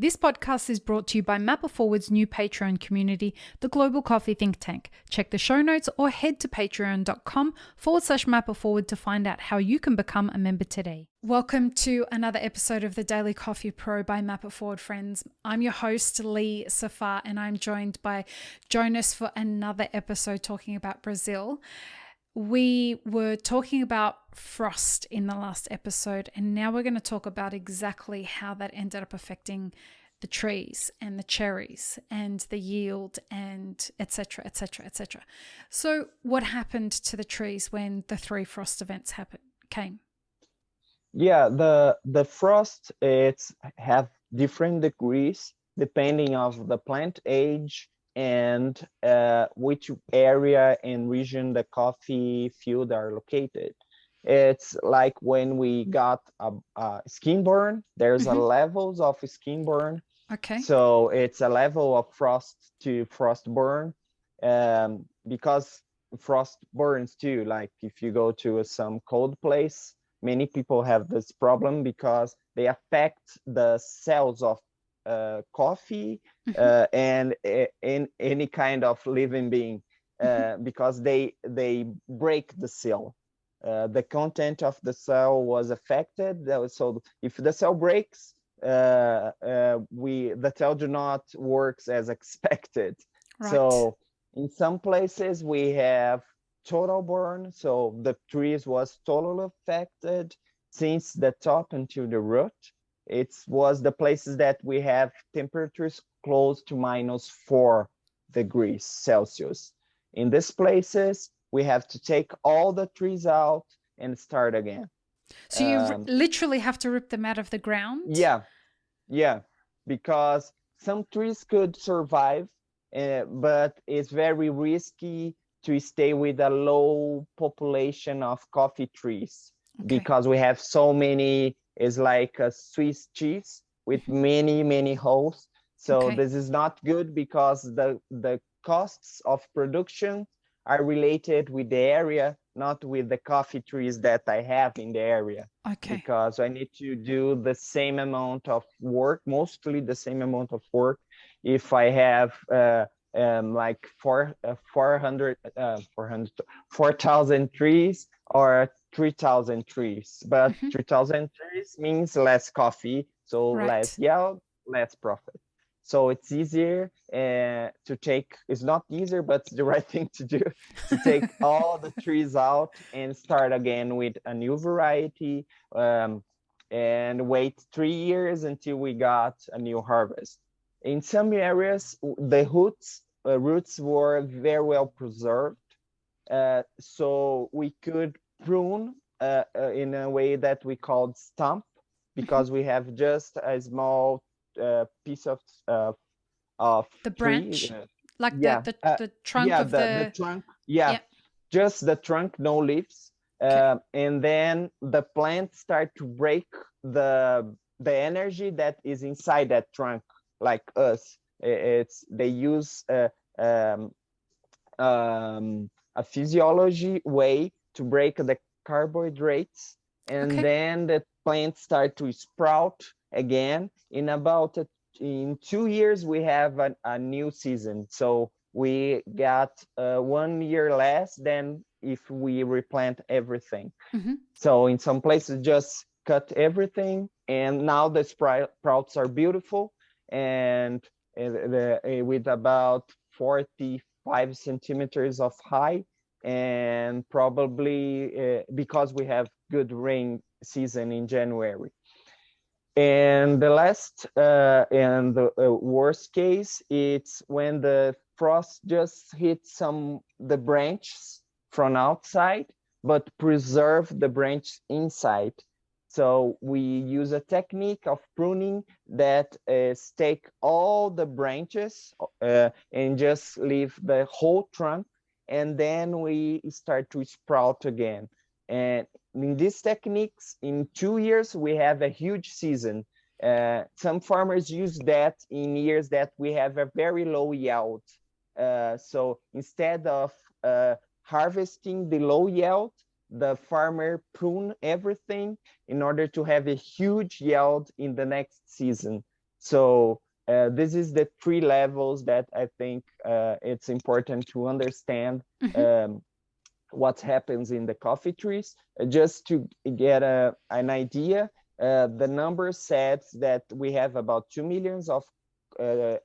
This podcast is brought to you by Mapper Forward's new Patreon community, the Global Coffee Think Tank. Check the show notes or head to patreon.com/mapperforward to find out how you can become a member today. Welcome to another episode of the Daily Coffee Pro by Mapper Forward, friends. I'm your host, Lee Safar, and I'm joined by Jonas for another episode talking about Brazil. We were talking about frost in the last episode, and now we're going to talk about exactly how that ended up affecting the trees and the cherries and the yield and etc, etc, etc. So what happened to the trees when the three frost events came? Yeah, the frost, it's have different degrees depending of the plant age and which area and region the coffee field are located. It's like when we got a skin burn, there's a levels of skin burn. Okay. So it's a level of frost to frost burn, because frost burns too. Like if you go to some cold place, many people have this problem because they affect the cells of coffee and in any kind of living being, because they break the cell. The content of the cell was affected. So if the cell breaks, the cell do not works as expected. Right. So in some places we have total burn, so the trees was totally affected since the top until the root. It was the places that we have temperatures close to -4 degrees Celsius. In these places, we have to take all the trees out and start again. So you literally have to rip them out of the ground? Yeah, because some trees could survive, but it's very risky to stay with a low population of coffee trees, because we have so many. It's like a Swiss cheese with many holes. So this is not good because the costs of production are related with the area, not with the coffee trees that I have in the area. Because I need to do the same amount of work, mostly the same amount of work, if I have like 4,000 trees or 3,000 trees. But 3,000 trees means less coffee, so less yield, less profit. So it's easier to take, it's not easier, but it's the right thing to do, to take all the trees out and start again with a new variety, and wait 3 years until we got a new harvest. In some areas, the roots were very well preserved, so we could prune in a way that we called stump, because we have just a small piece of the tree, branch, like the trunk of the trunk, just the trunk, no leaves. And then the plant start to break the energy that is inside that trunk. Like us, they use a physiology way to break the carbohydrates, and then the plants start to sprout again. In 2 years we have a new season, so we got 1 year less than if we replant everything. So in some places just cut everything, and now the sprouts are beautiful, and with about 45 centimeters of height, and probably because we have good rain season in January. And the last and the worst case, it's when the frost just hits the branches from outside, but preserve the branch inside. So we use a technique of pruning that is take all the branches and just leave the whole trunk, and then we start to sprout again. And in these techniques, in 2 years, we have a huge season. Some farmers use that in years that we have a very low yield. So instead of harvesting the low yield, the farmer prune everything in order to have a huge yield in the next season. So this is the three levels that I think it's important to understand what happens in the coffee trees. Just to get an idea, the number says that we have about 2 millions of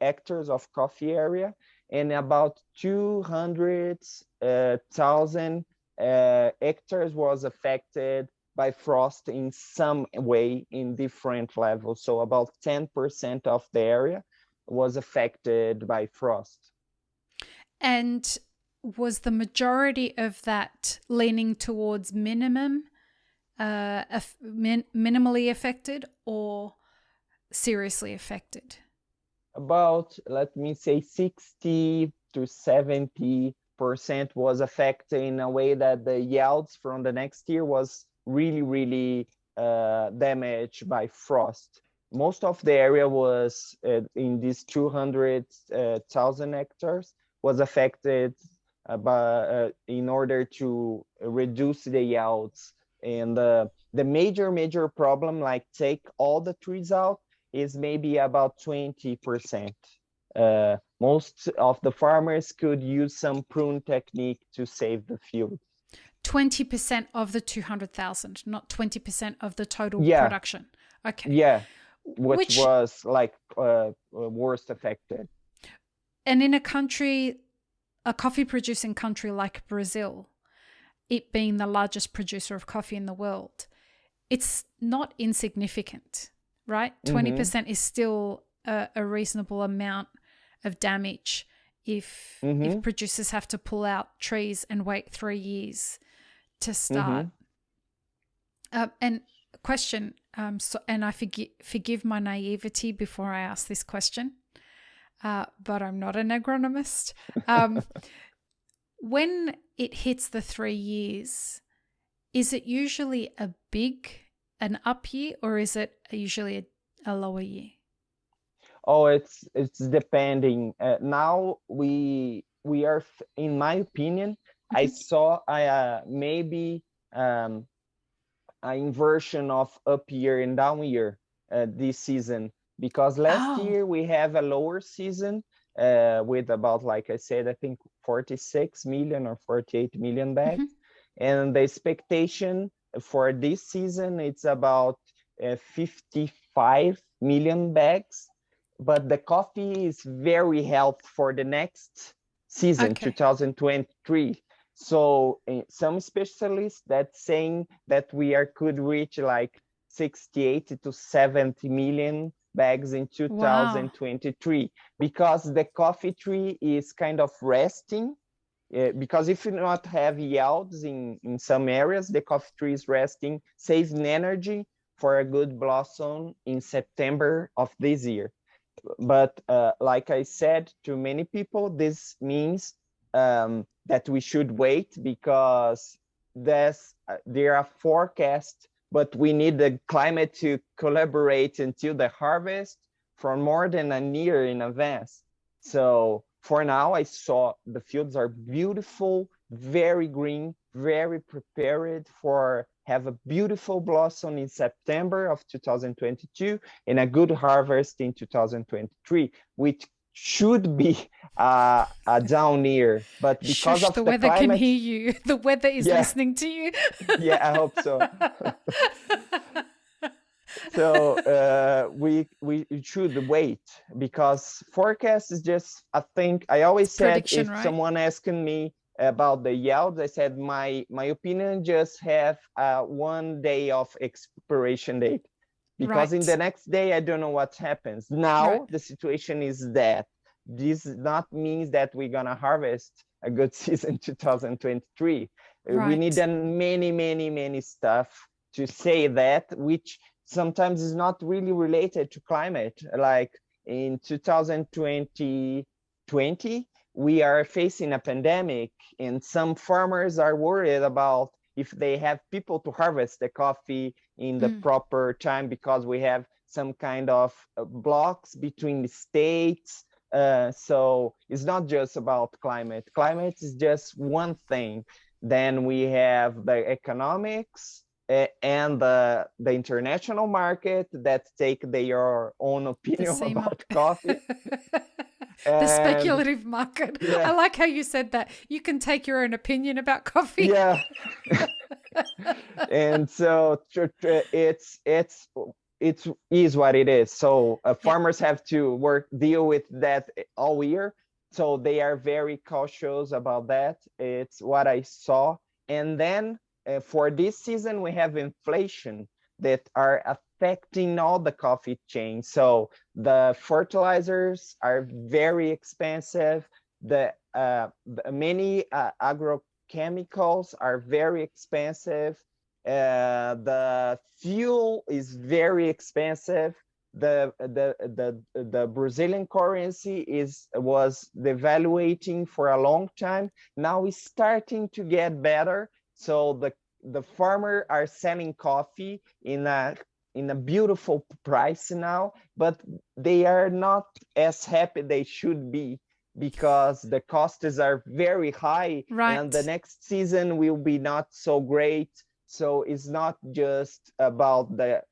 hectares of coffee area, and about 200,000 hectares was affected by frost in some way in different levels. So about 10% of the area was affected by frost. And was the majority of that leaning towards minimally affected or seriously affected? About, let me say, 60 to 70% was affected in a way that the yields from the next year was really damaged by frost. Most of the area was in these 200,000 hectares was affected in order to reduce the yields. And the major problem, like take all the trees out, is maybe about 20%. Most of the farmers could use some prune technique to save the field. 20% of the 200,000, not 20% of the total Yeah. production. Okay. Yeah, which was like worst affected. And in a coffee producing country like Brazil, it being the largest producer of coffee in the world, it's not insignificant, right? 20% is still a reasonable amount of damage if producers have to pull out trees and wait 3 years to start. And question, and I forgive my naivety before I ask this question, but I'm not an agronomist. When it hits the 3 years, is it usually an up year, or is it usually a lower year? Oh, it's depending. Now we are, in my opinion, I saw maybe an inversion of up year and down year this season, because last year we have a lower season with about, like I said, I think 46 million or 48 million bags. And the expectation for this season, it's about 55 million bags. But the coffee is very healthy for the next season, 2023. So some specialists that saying that we could reach like 68 to 70 million bags in 2023, because the coffee tree is kind of resting. Because if you not have yields in some areas, the coffee tree is resting, saving energy for a good blossom in September of this year. But like I said to many people, this means that we should wait, because there are forecasts, but we need the climate to collaborate until the harvest for more than a year in advance. So for now, I saw the fields are beautiful, very green, very prepared for have a beautiful blossom in September of 2022 and a good harvest in 2023, which should be a down year. But because of the weather climate, can hear you. The weather is listening to you. Yeah, I hope so. So we should wait, because forecast is just, I think I always said, if someone asking me about the yields, I said my opinion just have 1 day of expiration date, because in the next day I don't know what happens. Now the situation is that this not means that we're gonna harvest a good season 2023. We need many stuff to say that, which sometimes is not really related to climate. Like in 2020, we are facing a pandemic, and some farmers are worried about if they have people to harvest the coffee in the proper time, because we have some kind of blocks between the states. So it's not just about climate. Climate is just one thing. Then we have the economics, and the international market that take their own opinion about coffee. The speculative market. Yeah. I like how you said that. You can take your own opinion about coffee. Yeah. And so it is what it is. So farmers have to deal with that all year. So they are very cautious about that. It's what I saw. And then for this season, we have inflation that are affecting all the coffee chain. So the fertilizers are very expensive. The many agrochemicals are very expensive. The fuel is very expensive. The Brazilian currency was devaluating for a long time. Now it's starting to get better. So the farmer are selling coffee in a beautiful price now, but they are not as happy they should be because the costs are very high, right. And the next season will be not so great. So it's not just about the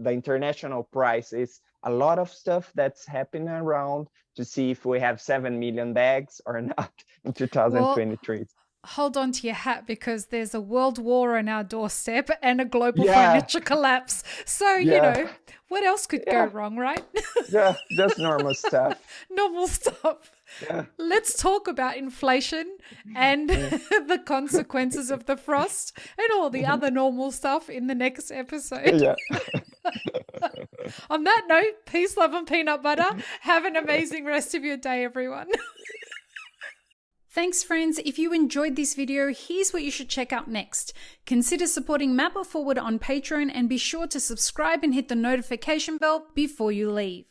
international price. It's a lot of stuff that's happening around to see if we have 7 million bags or not in 2023. Well, hold on to your hat because there's a world war on our doorstep and a global financial collapse. So, you know, what else could go wrong, right? Yeah, just normal stuff. Normal stuff. Yeah. Let's talk about inflation and the consequences of the frost and all the other normal stuff in the next episode. Yeah. On that note, peace, love, and peanut butter. Have an amazing rest of your day, everyone. Thanks, friends. If you enjoyed this video, here's what you should check out next. Consider supporting Map It Forward on Patreon and be sure to subscribe and hit the notification bell before you leave.